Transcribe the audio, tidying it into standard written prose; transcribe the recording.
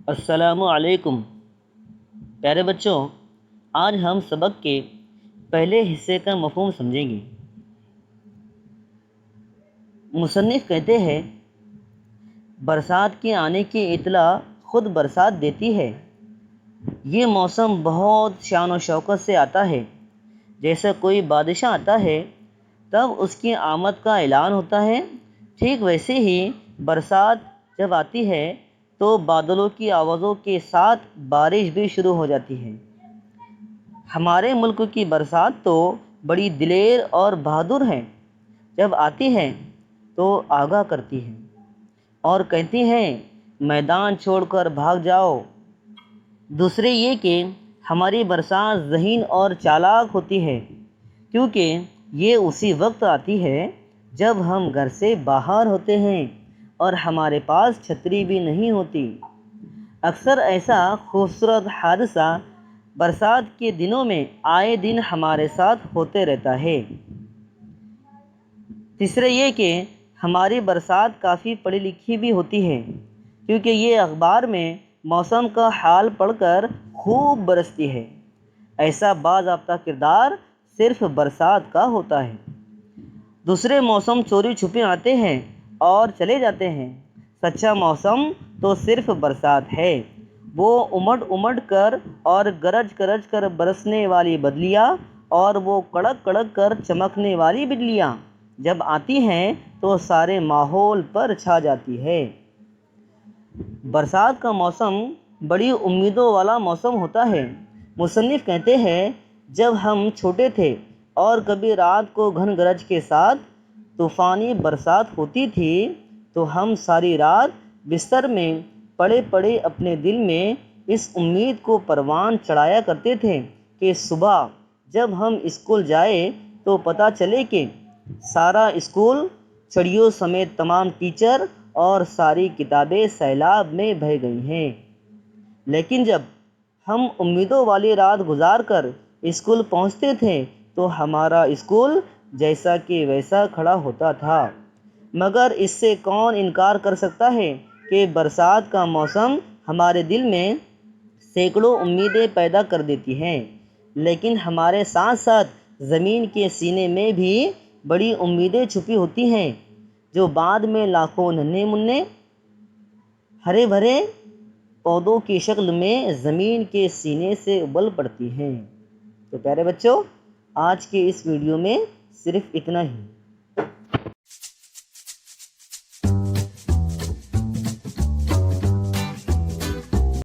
السلام علیکم پیارے بچوں، آج ہم سبق کے پہلے حصے کا مفہوم سمجھیں گے۔ مصنف کہتے ہیں، برسات کے آنے کی اطلاع خود برسات دیتی ہے۔ یہ موسم بہت شان و شوکت سے آتا ہے۔ جیسا کوئی بادشاہ آتا ہے تب اس کی آمد کا اعلان ہوتا ہے، ٹھیک ویسے ہی برسات جب آتی ہے تو بادلوں کی آوازوں کے ساتھ بارش بھی شروع ہو جاتی ہے۔ ہمارے ملک کی برسات تو بڑی دلیر اور بہادر ہے۔ جب آتی ہے تو آگاہ کرتی ہے اور کہتی ہیں میدان چھوڑ کر بھاگ جاؤ۔ دوسرے یہ کہ ہماری برسات ذہین اور چالاک ہوتی ہے، کیونکہ یہ اسی وقت آتی ہے جب ہم گھر سے باہر ہوتے ہیں اور ہمارے پاس چھتری بھی نہیں ہوتی۔ اکثر ایسا خوبصورت حادثہ برسات کے دنوں میں آئے دن ہمارے ساتھ ہوتے رہتا ہے۔ تیسرے یہ کہ ہماری برسات کافی پڑھی لکھی بھی ہوتی ہے، کیونکہ یہ اخبار میں موسم کا حال پڑھ کر خوب برستی ہے۔ ایسا باضابطہ کردار صرف برسات کا ہوتا ہے۔ دوسرے موسم چوری چھپے آتے ہیں اور چلے جاتے ہیں، سچا موسم تو صرف برسات ہے۔ وہ امڑ امڑ کر اور گرج گرج کر برسنے والی بدلیاں اور وہ کڑک کڑک کر چمکنے والی بجلیاں جب آتی ہیں تو سارے ماحول پر چھا جاتی ہے۔ برسات کا موسم بڑی امیدوں والا موسم ہوتا ہے۔ مصنف کہتے ہیں، جب ہم چھوٹے تھے اور کبھی رات کو گھن گرج کے ساتھ طوفانی برسات ہوتی تھی تو ہم ساری رات بستر میں پڑے پڑے اپنے دل میں اس امید کو پروان چڑھایا کرتے تھے کہ صبح جب ہم اسکول جائیں تو پتہ چلے کہ سارا اسکول، چڑیوں سمیت تمام ٹیچر اور ساری کتابیں سیلاب میں بہہ گئی ہیں۔ لیکن جب ہم امیدوں والی رات گزار کر اسکول پہنچتے تھے تو ہمارا اسکول جیسا کہ ویسا کھڑا ہوتا تھا۔ مگر اس سے کون انکار کر سکتا ہے کہ برسات کا موسم ہمارے دل میں سینکڑوں امیدیں پیدا کر دیتی ہے، لیکن ہمارے ساتھ ساتھ زمین کے سینے میں بھی بڑی امیدیں چھپی ہوتی ہیں، جو بعد میں لاکھوں ننھے منھے ہرے بھرے پودوں کی شکل میں زمین کے سینے سے ابل پڑتی ہیں۔ تو پیارے بچوں، آج کے اس ویڈیو میں صرف اتنا ہی۔